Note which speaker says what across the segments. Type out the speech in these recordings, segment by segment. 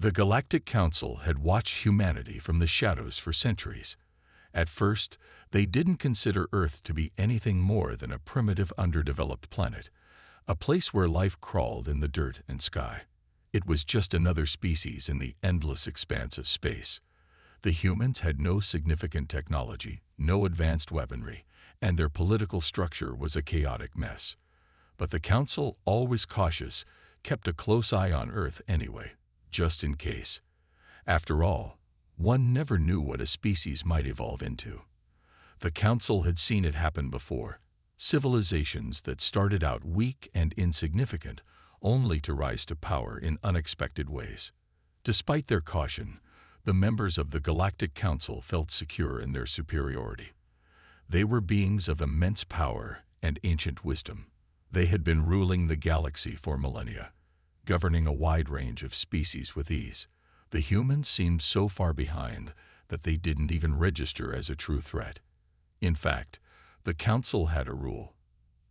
Speaker 1: The Galactic Council had watched humanity from the shadows for centuries. At first, they didn't consider Earth to be anything more than a primitive, underdeveloped planet, a place where life crawled in the dirt and sky. It was just another species in the endless expanse of space. The humans had no significant technology, no advanced weaponry, and their political structure was a chaotic mess. But the Council, always cautious, kept a close eye on Earth anyway, just in case. After all, one never knew what a species might evolve into. The Council had seen it happen before, civilizations that started out weak and insignificant, only to rise to power in unexpected ways. Despite their caution, the members of the Galactic Council felt secure in their superiority. They were beings of immense power and ancient wisdom. They had been ruling the galaxy for millennia, governing a wide range of species with ease. The humans seemed so far behind that they didn't even register as a true threat. In fact, the Council had a rule.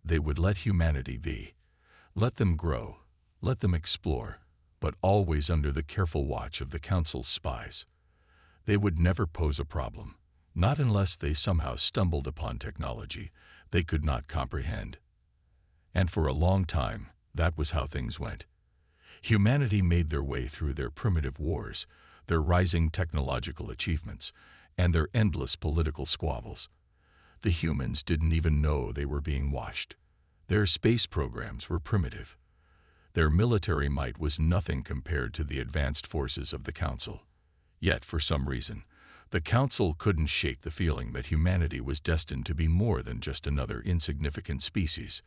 Speaker 1: They would let humanity be. Let them grow, let them explore, but always under the careful watch of the Council's spies. They would never pose a problem, not unless they somehow stumbled upon technology they could not comprehend. And for a long time, that was how things went. Humanity made their way through their primitive wars, their rising technological achievements, and their endless political squabbles. The humans didn't even know they were being watched. Their space programs were primitive. Their military might was nothing compared to the advanced forces of the Council. Yet, for some reason, the Council couldn't shake the feeling that humanity was destined to be more than just another insignificant species.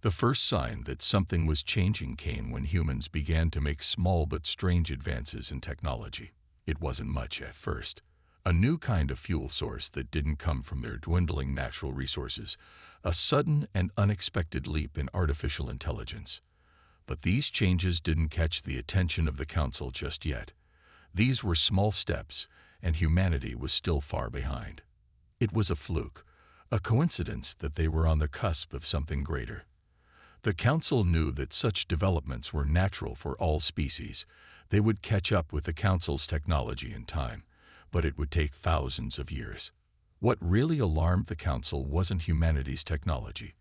Speaker 1: The first sign that something was changing came when humans began to make small but strange advances in technology. It wasn't much at first. A new kind of fuel source that didn't come from their dwindling natural resources, a sudden and unexpected leap in artificial intelligence. But these changes didn't catch the attention of the Council just yet. These were small steps, and humanity was still far behind. It was a fluke, a coincidence that they were on the cusp of something greater. The Council knew that such developments were natural for all species. They would catch up with the Council's technology in time, but it would take thousands of years. What really alarmed the Council wasn't humanity's technology,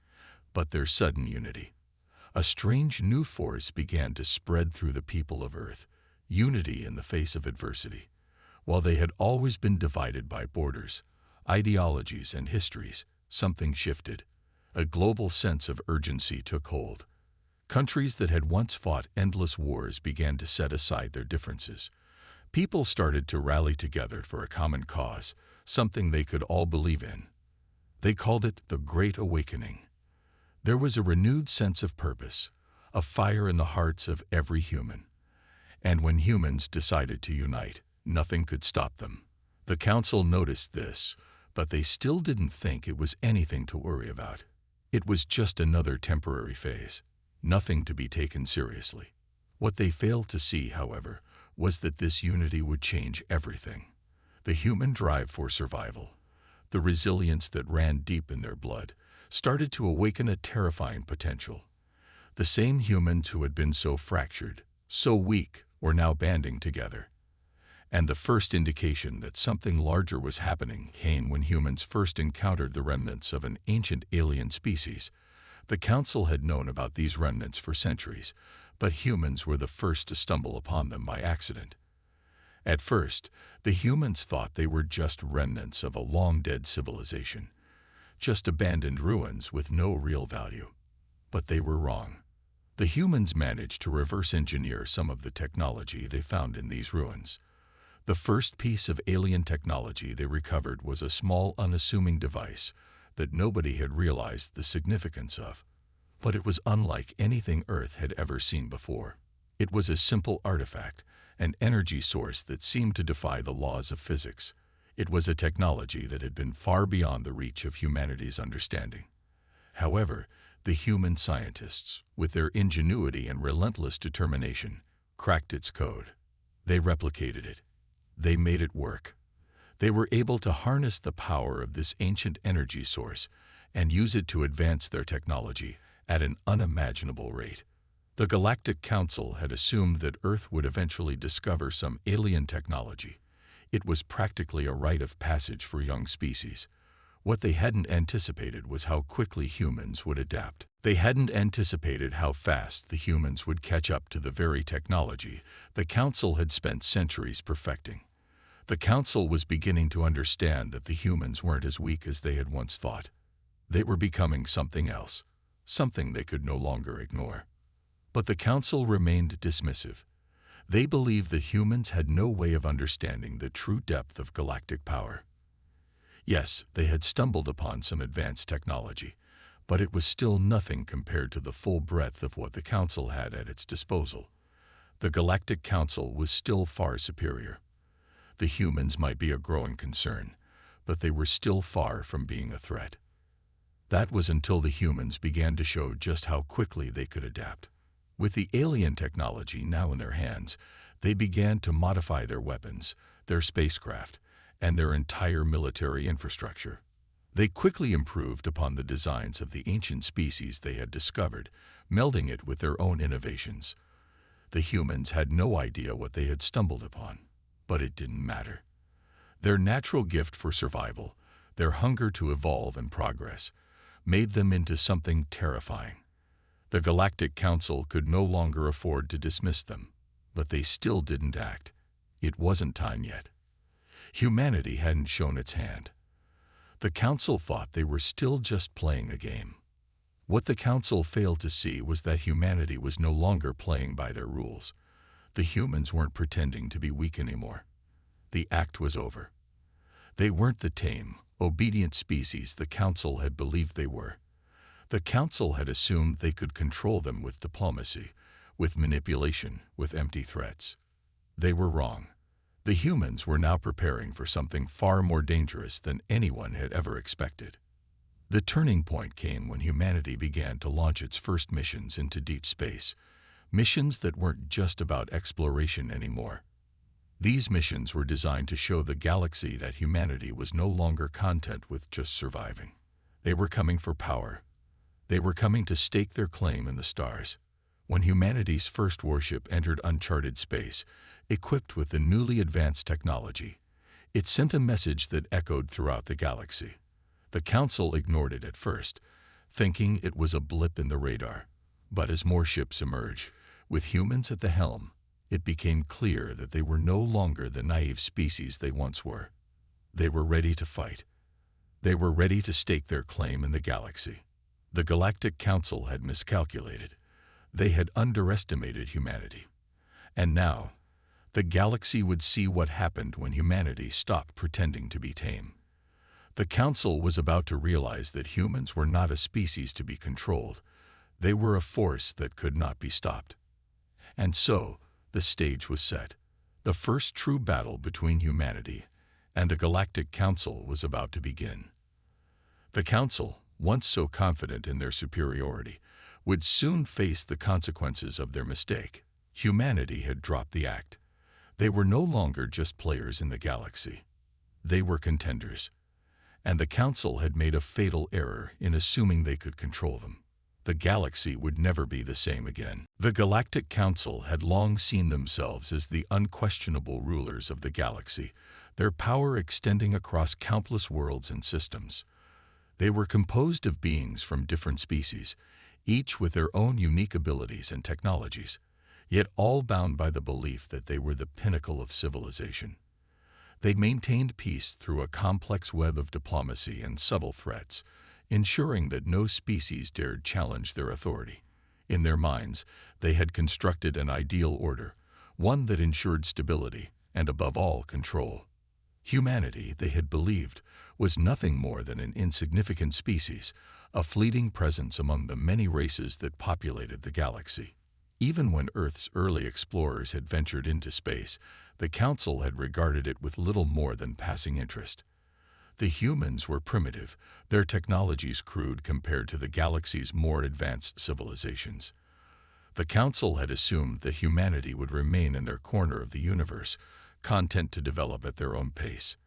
Speaker 1: but their sudden unity. A strange new force began to spread through the people of Earth, unity in the face of adversity. While they had always been divided by borders, ideologies, and histories, something shifted. A global sense of urgency took hold. Countries that had once fought endless wars began to set aside their differences. People started to rally together for a common cause, something they could all believe in. They called it the Great Awakening. There was a renewed sense of purpose, a fire in the hearts of every human. And when humans decided to unite, nothing could stop them. The Council noticed this, but they still didn't think it was anything to worry about. It was just another temporary phase, nothing to be taken seriously. What they failed to see, however, was that this unity would change everything. The human drive for survival, the resilience that ran deep in their blood, started to awaken a terrifying potential. The same humans who had been so fractured, so weak, were now banding together. And the first indication that something larger was happening came when humans first encountered the remnants of an ancient alien species. The Council had known about these remnants for centuries, but humans were the first to stumble upon them by accident. At first, the humans thought they were just remnants of a long-dead civilization, just abandoned ruins with no real value. But they were wrong. The humans managed to reverse engineer some of the technology they found in these ruins. The first piece of alien technology they recovered was a small, unassuming device that nobody had realized the significance of. But it was unlike anything Earth had ever seen before. It was a simple artifact, an energy source that seemed to defy the laws of physics. It was a technology that had been far beyond the reach of humanity's understanding. However, the human scientists, with their ingenuity and relentless determination, cracked its code. They replicated it. They made it work. They were able to harness the power of this ancient energy source and use it to advance their technology at an unimaginable rate. The Galactic Council had assumed that Earth would eventually discover some alien technology. It was practically a rite of passage for young species. What they hadn't anticipated was how quickly humans would adapt. They hadn't anticipated how fast the humans would catch up to the very technology the Council had spent centuries perfecting. The Council was beginning to understand that the humans weren't as weak as they had once thought. They were becoming something else, something they could no longer ignore. But the Council remained dismissive. They believed that humans had no way of understanding the true depth of galactic power. Yes, they had stumbled upon some advanced technology, but it was still nothing compared to the full breadth of what the Council had at its disposal. The Galactic Council was still far superior. The humans might be a growing concern, but they were still far from being a threat. That was until the humans began to show just how quickly they could adapt. With the alien technology now in their hands, they began to modify their weapons, their spacecraft, and their entire military infrastructure. They quickly improved upon the designs of the ancient species they had discovered, melding it with their own innovations. The humans had no idea what they had stumbled upon, but it didn't matter. Their natural gift for survival, their hunger to evolve and progress, made them into something terrifying. The Galactic Council could no longer afford to dismiss them, but they still didn't act. It wasn't time yet. Humanity hadn't shown its hand. The Council thought they were still just playing a game. What the Council failed to see was that humanity was no longer playing by their rules. The humans weren't pretending to be weak anymore. The act was over. They weren't the tame, obedient species the Council had believed they were. The Council had assumed they could control them with diplomacy, with manipulation, with empty threats. They were wrong. The humans were now preparing for something far more dangerous than anyone had ever expected. The turning point came when humanity began to launch its first missions into deep space, missions that weren't just about exploration anymore. These missions were designed to show the galaxy that humanity was no longer content with just surviving. They were coming for power. They were coming to stake their claim in the stars. When humanity's first warship entered uncharted space, equipped with the newly advanced technology, it sent a message that echoed throughout the galaxy. The Council ignored it at first, thinking it was a blip in the radar. But as more ships emerged, with humans at the helm, it became clear that they were no longer the naive species they once were. They were ready to fight. They were ready to stake their claim in the galaxy. The Galactic Council had miscalculated. They had underestimated humanity. And now, the galaxy would see what happened when humanity stopped pretending to be tame. The Council was about to realize that humans were not a species to be controlled. They were a force that could not be stopped. And so, the stage was set. The first true battle between humanity and the Galactic Council was about to begin. The Council, once so confident in their superiority, would soon face the consequences of their mistake. Humanity had dropped the act. They were no longer just players in the galaxy. They were contenders. And the Council had made a fatal error in assuming they could control them. The galaxy would never be the same again. The Galactic Council had long seen themselves as the unquestionable rulers of the galaxy, their power extending across countless worlds and systems. They were composed of beings from different species, each with their own unique abilities and technologies, yet all bound by the belief that they were the pinnacle of civilization. They maintained peace through a complex web of diplomacy and subtle threats, ensuring that no species dared challenge their authority. In their minds, they had constructed an ideal order, one that ensured stability and, above all, control. Humanity, they had believed, was nothing more than an insignificant species, a fleeting presence among the many races that populated the galaxy. Even when Earth's early explorers had ventured into space, the Council had regarded it with little more than passing interest. The humans were primitive, their technologies crude compared to the galaxy's more advanced civilizations. The Council had assumed that humanity would remain in their corner of the universe, content to develop at their own pace.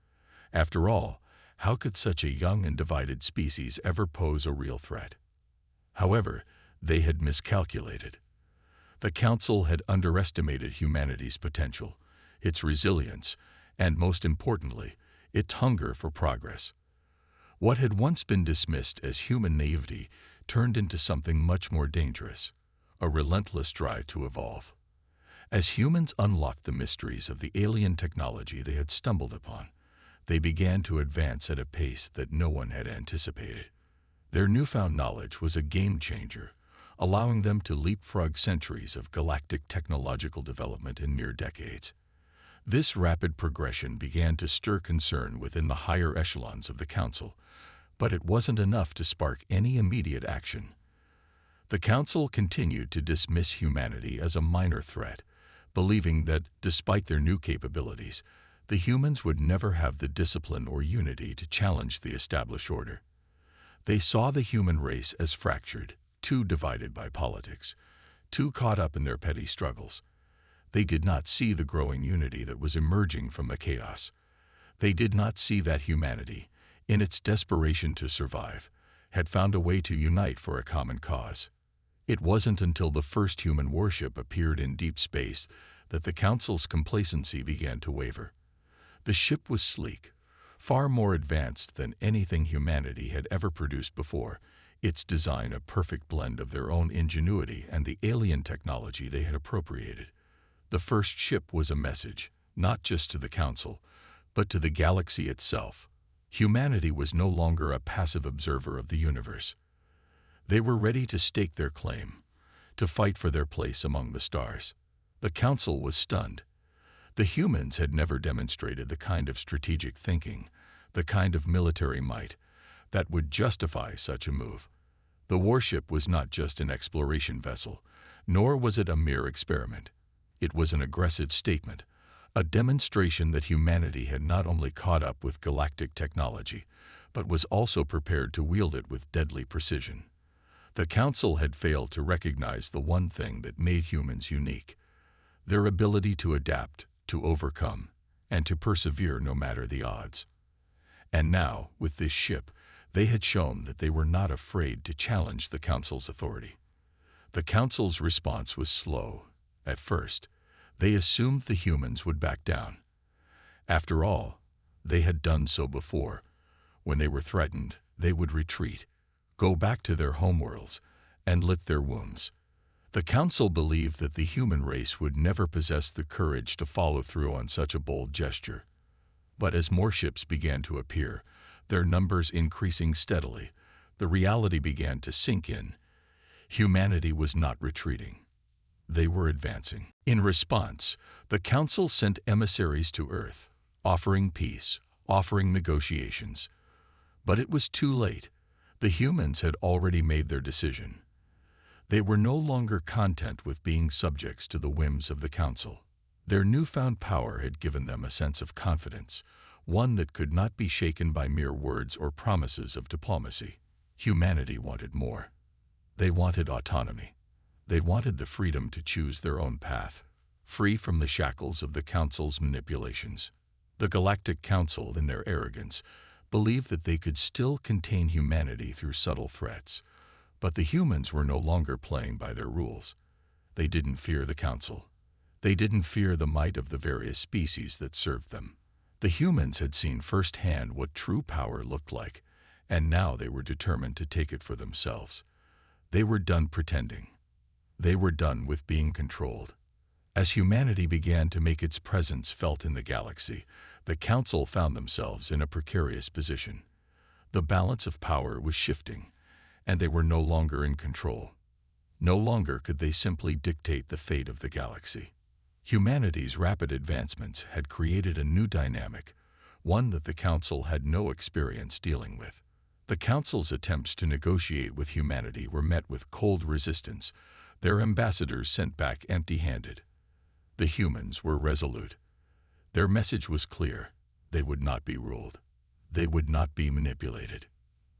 Speaker 1: After all, how could such a young and divided species ever pose a real threat? However, they had miscalculated. The Council had underestimated humanity's potential, its resilience, and most importantly, its hunger for progress. What had once been dismissed as human naivety turned into something much more dangerous, a relentless drive to evolve. As humans unlocked the mysteries of the alien technology they had stumbled upon, they began to advance at a pace that no one had anticipated. Their newfound knowledge was a game-changer, allowing them to leapfrog centuries of galactic technological development in mere decades. This rapid progression began to stir concern within the higher echelons of the Council, but it wasn't enough to spark any immediate action. The Council continued to dismiss humanity as a minor threat, believing that, despite their new capabilities, the humans would never have the discipline or unity to challenge the established order. They saw the human race as fractured, too divided by politics, too caught up in their petty struggles. They did not see the growing unity that was emerging from the chaos. They did not see that humanity, in its desperation to survive, had found a way to unite for a common cause. It wasn't until the first human warship appeared in deep space that the Council's complacency began to waver. The ship was sleek, far more advanced than anything humanity had ever produced before, its design a perfect blend of their own ingenuity and the alien technology they had appropriated. The first ship was a message, not just to the Council, but to the galaxy itself. Humanity was no longer a passive observer of the universe. They were ready to stake their claim, to fight for their place among the stars. The Council was stunned. The humans had never demonstrated the kind of strategic thinking, the kind of military might, that would justify such a move. The warship was not just an exploration vessel, nor was it a mere experiment. It was an aggressive statement, a demonstration that humanity had not only caught up with galactic technology, but was also prepared to wield it with deadly precision. The Council had failed to recognize the one thing that made humans unique: their ability to adapt, to overcome, and to persevere no matter the odds. And now, with this ship, they had shown that they were not afraid to challenge the Council's authority. The Council's response was slow. At first, they assumed the humans would back down. After all, they had done so before. When they were threatened, they would retreat, go back to their homeworlds, and lick their wounds. The Council believed that the human race would never possess the courage to follow through on such a bold gesture. But as more ships began to appear, their numbers increasing steadily, the reality began to sink in. Humanity was not retreating. They were advancing. In response, the Council sent emissaries to Earth, offering peace, offering negotiations. But it was too late. The humans had already made their decision. They were no longer content with being subjects to the whims of the Council. Their newfound power had given them a sense of confidence, one that could not be shaken by mere words or promises of diplomacy. Humanity wanted more. They wanted autonomy. They wanted the freedom to choose their own path, free from the shackles of the Council's manipulations. The Galactic Council, in their arrogance, believed that they could still contain humanity through subtle threats. But the humans were no longer playing by their rules. They didn't fear the Council. They didn't fear the might of the various species that served them. The humans had seen firsthand what true power looked like, and now they were determined to take it for themselves. They were done pretending. They were done with being controlled. As humanity began to make its presence felt in the galaxy, the Council found themselves in a precarious position. The balance of power was shifting, and they were no longer in control. No longer could they simply dictate the fate of the galaxy. Humanity's rapid advancements had created a new dynamic, one that the Council had no experience dealing with. The Council's attempts to negotiate with humanity were met with cold resistance, their ambassadors sent back empty-handed. The humans were resolute. Their message was clear: they would not be ruled. They would not be manipulated.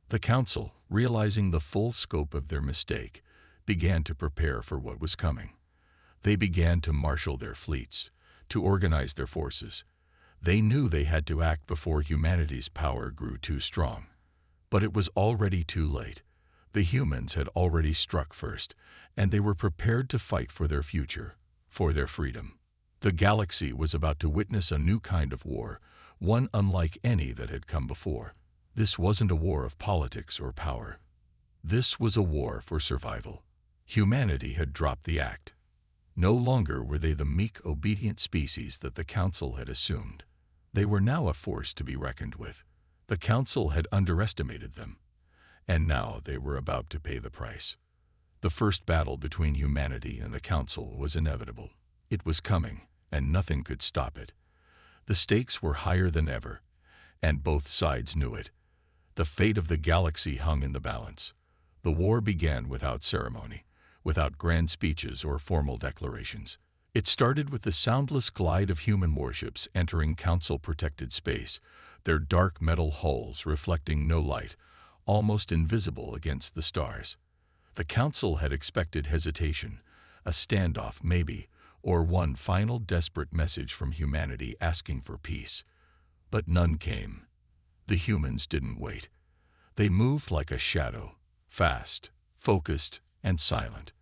Speaker 1: The Council, realizing the full scope of their mistake, began to prepare for what was coming. They began to marshal their fleets, to organize their forces. They knew they had to act before humanity's power grew too strong. But it was already too late. The humans had already struck first, and they were prepared to fight for their future, for their freedom. The galaxy was about to witness a new kind of war, one unlike any that had come before. This wasn't a war of politics or power. This was a war for survival. Humanity had dropped the act. No longer were they the meek, obedient species that the Council had assumed. They were now a force to be reckoned with. The Council had underestimated them, and now they were about to pay the price. The first battle between humanity and the Council was inevitable. It was coming, and nothing could stop it. The stakes were higher than ever, and both sides knew it. The fate of the galaxy hung in the balance. The war began without ceremony, without grand speeches or formal declarations. It started with the soundless glide of human warships entering Council-protected space, their dark metal hulls reflecting no light, almost invisible against the stars. The Council had expected hesitation, a standoff maybe, or one final desperate message from humanity asking for peace. But none came. The humans didn't wait. They moved like a shadow, fast, focused, and silent.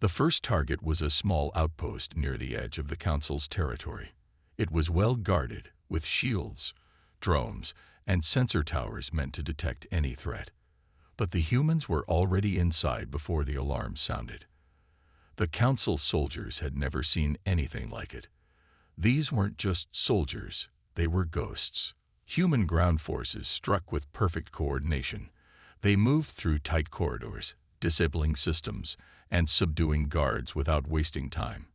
Speaker 1: The first target was a small outpost near the edge of the Council's territory. It was well guarded, with shields, drones, and sensor towers meant to detect any threat. But the humans were already inside before the alarm sounded. The Council soldiers had never seen anything like it. These weren't just soldiers, they were ghosts. Human ground forces struck with perfect coordination. They moved through tight corridors, disabling systems, and subduing guards without wasting time.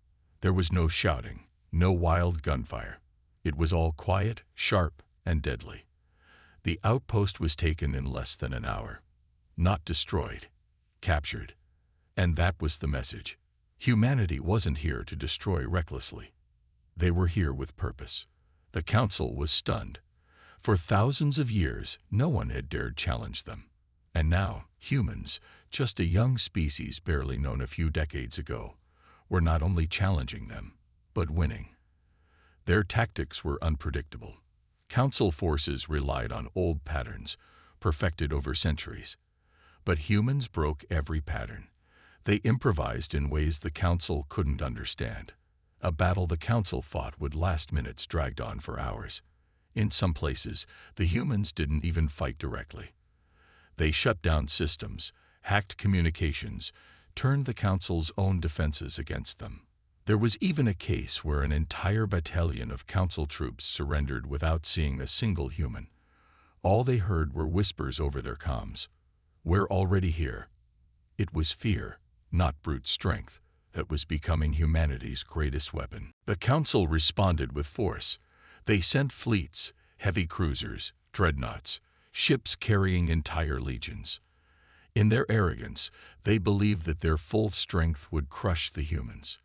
Speaker 1: There was no shouting, no wild gunfire. It was all quiet, sharp, and deadly. The outpost was taken in less than an hour. Not destroyed, captured. And that was the message. Humanity wasn't here to destroy recklessly. They were here with purpose. The Council was stunned. For thousands of years, no one had dared challenge them. And now, humans, just a young species barely known a few decades ago, were not only challenging them, but winning. Their tactics were unpredictable. Council forces relied on old patterns, perfected over centuries. But humans broke every pattern. They improvised in ways the Council couldn't understand. A battle the Council thought would last minutes dragged on for hours. In some places, the humans didn't even fight directly. They shut down systems, hacked communications, turned the Council's own defenses against them. There was even a case where an entire battalion of Council troops surrendered without seeing a single human. All they heard were whispers over their comms. "We're already here." It was fear, not brute strength, that was becoming humanity's greatest weapon. The Council responded with force. They sent fleets, heavy cruisers, dreadnoughts, ships carrying entire legions. In their arrogance, they believed that their full strength would crush the humans.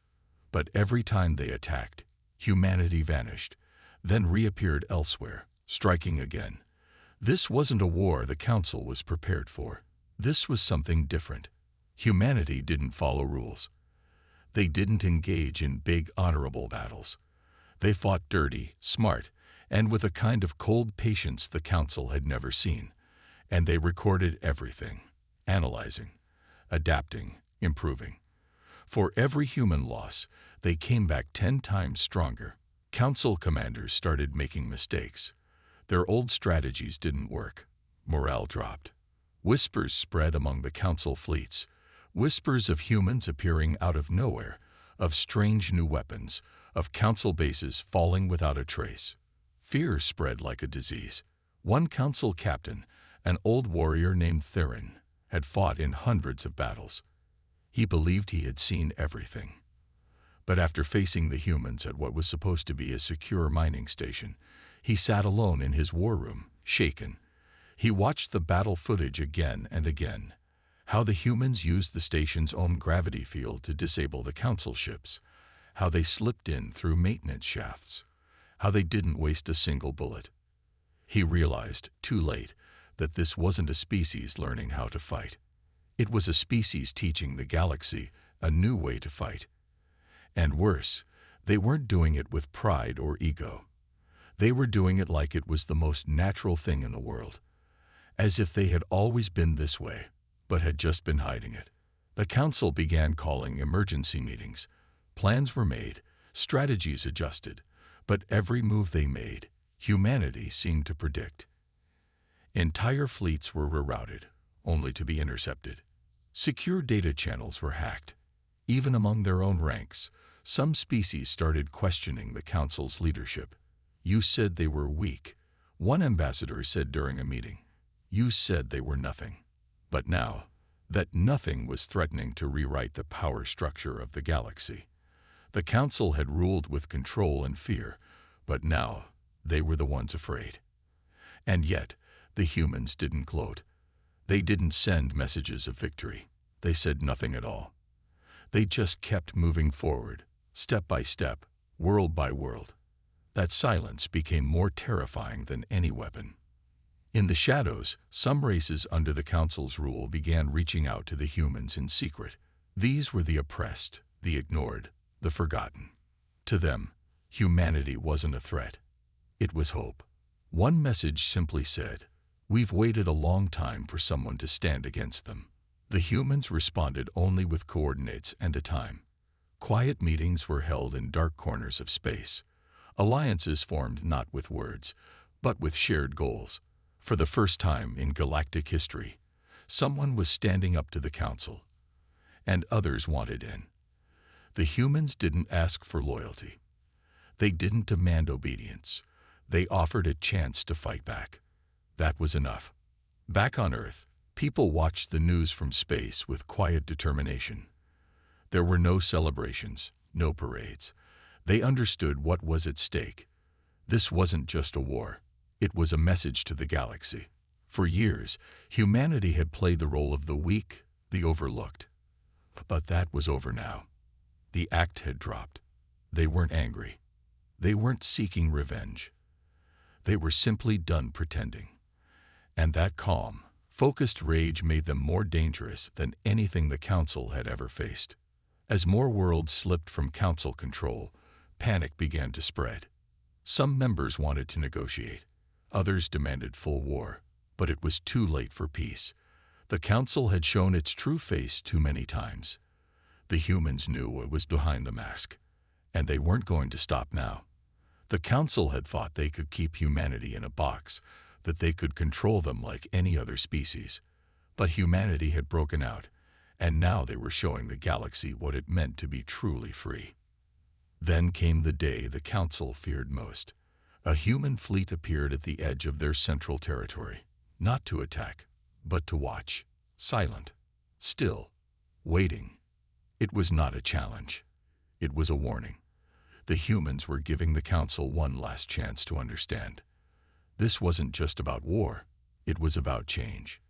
Speaker 1: But every time they attacked, humanity vanished, then reappeared elsewhere, striking again. This wasn't a war the Council was prepared for. This was something different. Humanity didn't follow rules. They didn't engage in big, honorable battles. They fought dirty, smart, and with a kind of cold patience the Council had never seen. And they recorded everything, analyzing, adapting, improving. For every human loss, they came back 10 times stronger. Council commanders started making mistakes. Their old strategies didn't work. Morale dropped. Whispers spread among the Council fleets. Whispers of humans appearing out of nowhere, of strange new weapons, of Council bases falling without a trace. Fear spread like a disease. One Council captain, an old warrior named Theron, had fought in hundreds of battles. He believed he had seen everything. But after facing the humans at what was supposed to be a secure mining station, he sat alone in his war room, shaken. He watched the battle footage again and again. How the humans used the station's own gravity field to disable the Council ships. How they slipped in through maintenance shafts. How they didn't waste a single bullet. He realized, too late, that this wasn't a species learning how to fight. It was a species teaching the galaxy a new way to fight. And worse, they weren't doing it with pride or ego. They were doing it like it was the most natural thing in the world, as if they had always been this way. but had just been hiding it. The council began calling emergency meetings. Plans were made, strategies adjusted, but every move they made, humanity seemed to predict. Entire fleets were rerouted, only to be intercepted. Secure data channels were hacked. Even among their own ranks, some species started questioning the council's leadership. "You said they were weak," one ambassador said during a meeting. "You said they were nothing." But now, that nothing was threatening to rewrite the power structure of the galaxy. The council had ruled with control and fear, but now they were the ones afraid. And yet, the humans didn't gloat. They didn't send messages of victory. They said nothing at all. They just kept moving forward, step by step, world by world. That silence became more terrifying than any weapon. In the shadows, some races under the Council's rule began reaching out to the humans in secret. These were the oppressed, the ignored, the forgotten. To them, humanity wasn't a threat. It was hope. One message simply said, "We've waited a long time for someone to stand against them." The humans responded only with coordinates and a time. Quiet meetings were held in dark corners of space. Alliances formed not with words, but with shared goals. For the first time in galactic history, someone was standing up to the Council, and others wanted in. The humans didn't ask for loyalty. They didn't demand obedience. They offered a chance to fight back. That was enough. Back on Earth, people watched the news from space with quiet determination. There were no celebrations, no parades. They understood what was at stake. This wasn't just a war. It was a message to the galaxy. For years, humanity had played the role of the weak, the overlooked. But that was over now. The act had dropped. They weren't angry. They weren't seeking revenge. They were simply done pretending. And that calm, focused rage made them more dangerous than anything the Council had ever faced. As more worlds slipped from Council control, panic began to spread. Some members wanted to negotiate. Others demanded full war. But it was too late for peace. The Council had shown its true face too many times. The humans knew what was behind the mask, and they weren't going to stop now. The Council had thought they could keep humanity in a box, that they could control them like any other species. But humanity had broken out, and now they were showing the galaxy what it meant to be truly free. Then came the day the Council feared most. A human fleet appeared at the edge of their central territory, not to attack, but to watch, silent, still, waiting. It was not a challenge. It was a warning. The humans were giving the Council one last chance to understand. This wasn't just about war. It was about change.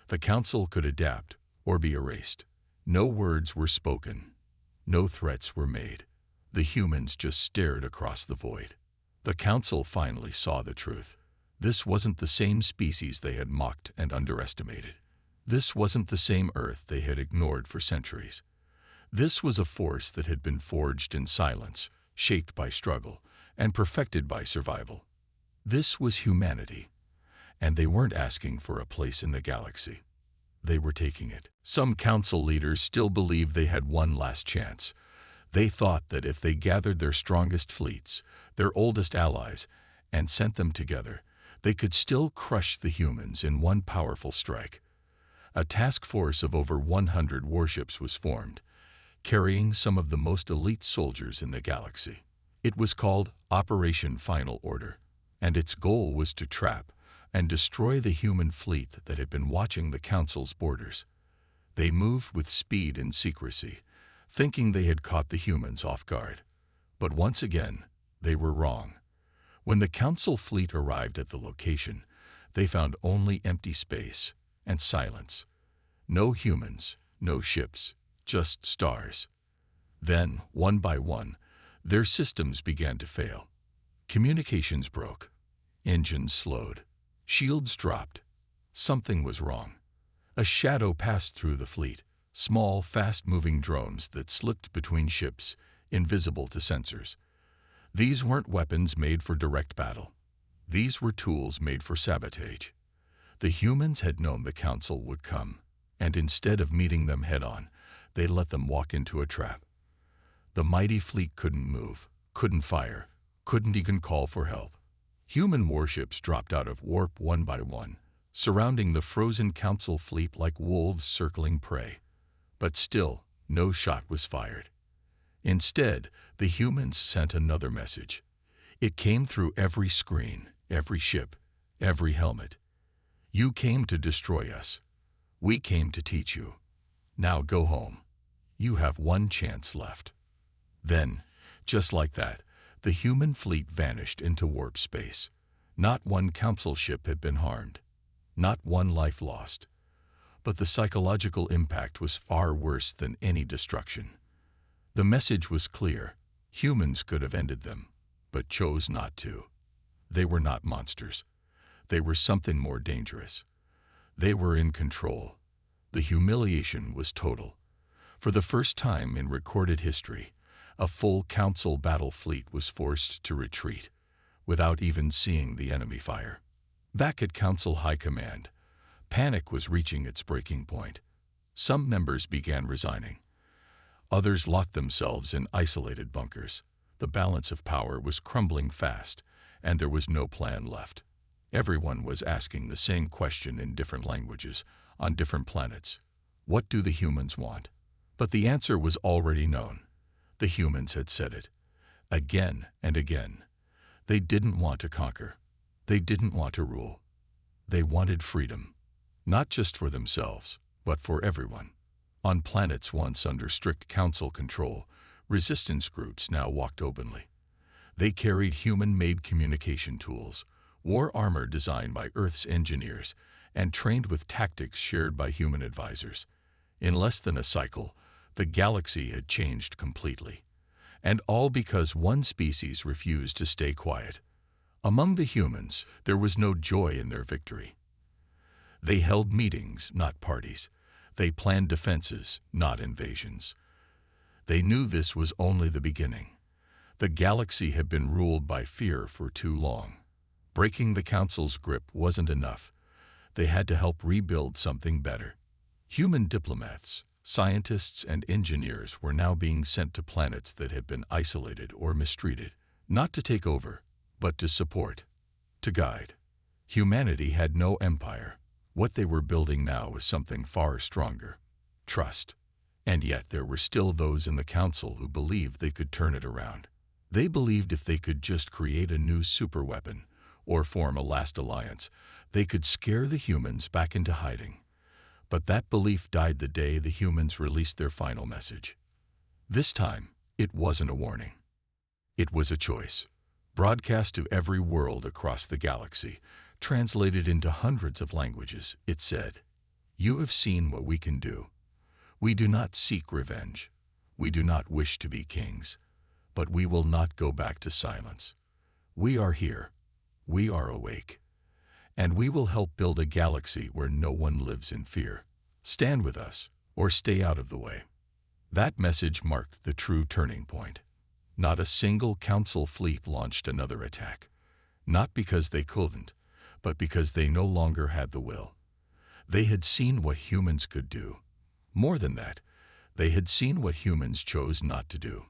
Speaker 1: The Council could adapt or be erased. No words were spoken. No threats were made. The humans just stared across the void. The Council finally saw the truth. This wasn't the same species they had mocked and underestimated. This wasn't the same Earth they had ignored for centuries. This was a force that had been forged in silence, shaped by struggle, and perfected by survival. This was humanity, and they weren't asking for a place in the galaxy. They were taking it. Some Council leaders still believed they had one last chance. They thought that if they gathered their strongest fleets, their oldest allies, and sent them together, they could still crush the humans in one powerful strike. A task force of over 100 warships was formed, carrying some of the most elite soldiers in the galaxy. It was called Operation Final Order, and its goal was to trap and destroy the human fleet that had been watching the Council's borders. They moved with speed and secrecy, thinking they had caught the humans off guard. But once again, they were wrong. When the Council fleet arrived at the location, they found only empty space and silence. No humans, no ships, just stars. Then, one by one, their systems began to fail. Communications broke. Engines slowed. Shields dropped. Something was wrong. A shadow passed through the fleet. Small, fast-moving drones that slipped between ships, invisible to sensors. These weren't weapons made for direct battle. These were tools made for sabotage. The humans had known the Council would come, and instead of meeting them head-on, they let them walk into a trap. The mighty fleet couldn't move, couldn't fire, couldn't even call for help. Human warships dropped out of warp one by one, surrounding the frozen Council fleet like wolves circling prey. But still, no shot was fired. Instead, the humans sent another message. It came through every screen, every ship, every helmet. You came to destroy us. We came to teach you. Now go home. You have one chance left. Then, just like that, the human fleet vanished into warp space. Not one Council ship had been harmed. Not one life lost. But the psychological impact was far worse than any destruction. The message was clear. Humans could have ended them, but chose not to. They were not monsters. They were something more dangerous. They were in control. The humiliation was total. For the first time in recorded history, a full Council battle fleet was forced to retreat, without even seeing the enemy fire. Back at Council High Command, panic was reaching its breaking point. Some members began resigning. Others locked themselves in isolated bunkers. The balance of power was crumbling fast, and there was no plan left. Everyone was asking the same question in different languages, on different planets. What do the humans want? But the answer was already known. The humans had said it, again and again. They didn't want to conquer. They didn't want to rule. They wanted freedom, not just for themselves, but for everyone. On planets once under strict Council control, resistance groups now walked openly. They carried human-made communication tools, war armor designed by Earth's engineers, and trained with tactics shared by human advisors. In less than a cycle, the galaxy had changed completely. And all because one species refused to stay quiet. Among the humans, there was no joy in their victory. They held meetings, not parties. They planned defenses, not invasions. They knew this was only the beginning. The galaxy had been ruled by fear for too long. Breaking the Council's grip wasn't enough. They had to help rebuild something better. Human diplomats, scientists, and engineers were now being sent to planets that had been isolated or mistreated, not to take over, but to support, to guide. Humanity had no empire. What they were building now was something far stronger: trust. And yet there were still those in the Council who believed they could turn it around. They believed if they could just create a new superweapon or form a last alliance, they could scare the humans back into hiding. But that belief died the day the humans released their final message. This time, it wasn't a warning. It was a choice, broadcast to every world across the galaxy, translated into hundreds of languages. It said, "You have seen what we can do. We do not seek revenge. We do not wish to be kings. But we will not go back to silence. We are here. We are awake. And we will help build a galaxy where no one lives in fear. Stand with us, or stay out of the way." That message marked the true turning point. Not a single Council fleet launched another attack. Not because they couldn't, but because they no longer had the will. They had seen what humans could do. More than that, they had seen what humans chose not to do.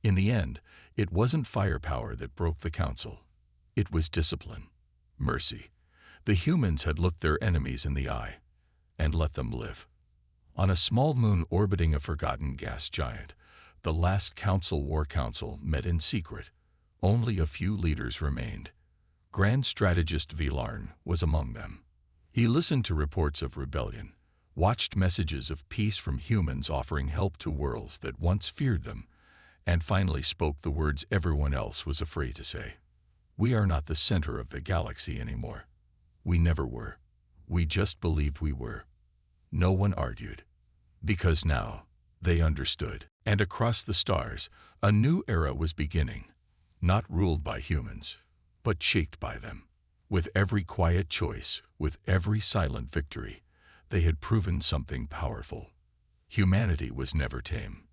Speaker 1: In the end, it wasn't firepower that broke the Council. It was discipline, mercy. The humans had looked their enemies in the eye and let them live. On a small moon orbiting a forgotten gas giant, the last War Council met in secret. Only a few leaders remained. Grand Strategist Vilarn was among them. He listened to reports of rebellion, watched messages of peace from humans offering help to worlds that once feared them, and finally spoke the words everyone else was afraid to say. "We are not the center of the galaxy anymore. We never were. We just believed we were." No one argued. Because now, they understood. And across the stars, a new era was beginning. Not ruled by humans, but shaped by them. With every quiet choice, with every silent victory, they had proven something powerful. Humanity was never tame.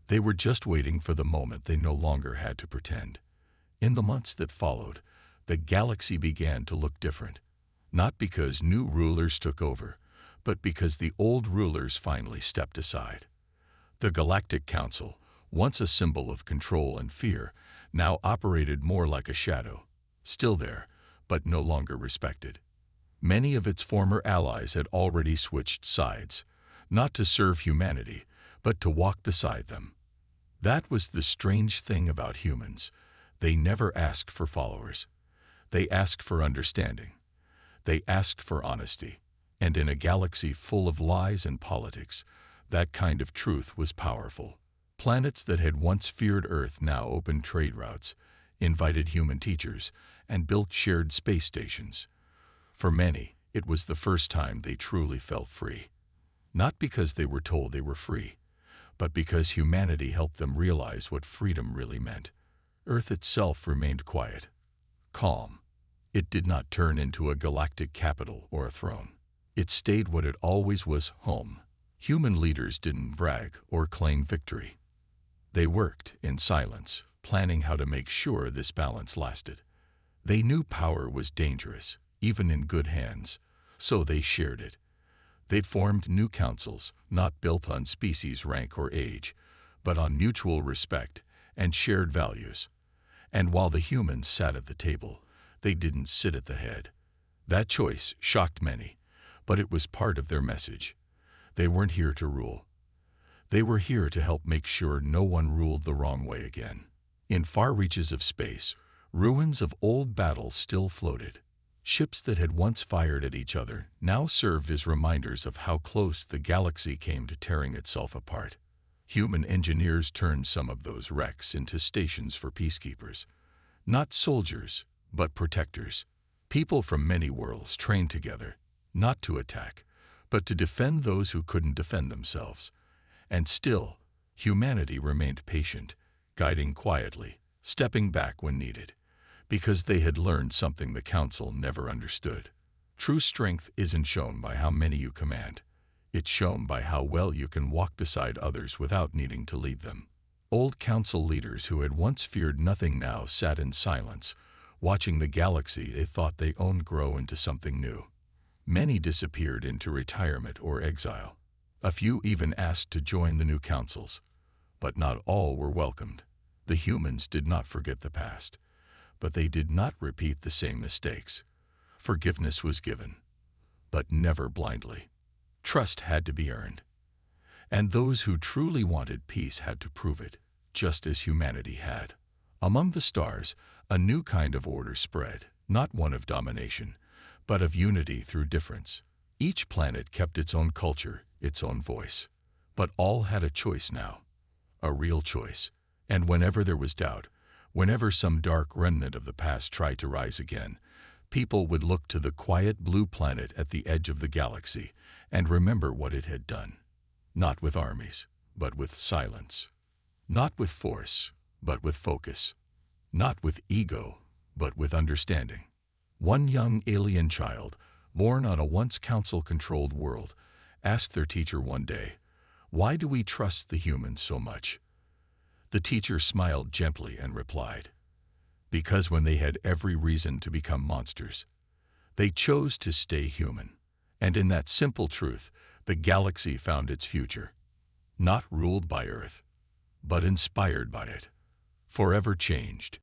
Speaker 1: They were just waiting for the moment they no longer had to pretend. In the months that followed, the galaxy began to look different. Not because new rulers took over, but because the old rulers finally stepped aside. The Galactic Council, once a symbol of control and fear, now operated more like a shadow, still there, but no longer respected. Many of its former allies had already switched sides, not to serve humanity, but to walk beside them. That was the strange thing about humans. They never asked for followers. They asked for understanding. They asked for honesty. And in a galaxy full of lies and politics, that kind of truth was powerful. Planets that had once feared Earth now opened trade routes, invited human teachers, and built shared space stations. For many, it was the first time they truly felt free. Not because they were told they were free, but because humanity helped them realize what freedom really meant. Earth itself remained quiet, calm. It did not turn into a galactic capital or a throne. It stayed what it always was, home. Human leaders didn't brag or claim victory. They worked in silence, planning how to make sure this balance lasted. They knew power was dangerous, even in good hands, so they shared it. They'd formed new councils, not built on species rank or age, but on mutual respect and shared values. And while the humans sat at the table, they didn't sit at the head. That choice shocked many, but it was part of their message. They weren't here to rule. They were here to help make sure no one ruled the wrong way again. In far reaches of space, ruins of old battles still floated. Ships that had once fired at each other now served as reminders of how close the galaxy came to tearing itself apart. Human engineers turned some of those wrecks into stations for peacekeepers. Not soldiers, but protectors. People from many worlds trained together, not to attack, but to defend those who couldn't defend themselves. And still, humanity remained patient, guiding quietly, stepping back when needed, because they had learned something the Council never understood. True strength isn't shown by how many you command. It's shown by how well you can walk beside others without needing to lead them. Old Council leaders who had once feared nothing now sat in silence, watching the galaxy they thought they owned grow into something new. Many disappeared into retirement or exile. A few even asked to join the new councils. But not all were welcomed. The humans did not forget the past, but they did not repeat the same mistakes. Forgiveness was given, but never blindly. Trust had to be earned. And those who truly wanted peace had to prove it, just as humanity had. Among the stars, a new kind of order spread, not one of domination, but of unity through difference. Each planet kept its own culture, its own voice. But all had a choice now, a real choice. And whenever there was doubt, whenever some dark remnant of the past tried to rise again, people would look to the quiet blue planet at the edge of the galaxy and remember what it had done. Not with armies, but with silence. Not with force, but with focus. Not with ego, but with understanding. One young alien child, born on a once council-controlled world, asked their teacher one day, "Why do we trust the humans so much?" The teacher smiled gently and replied, "Because when they had every reason to become monsters, they chose to stay human." And in that simple truth, the galaxy found its future. Not ruled by Earth, but inspired by it. Forever changed.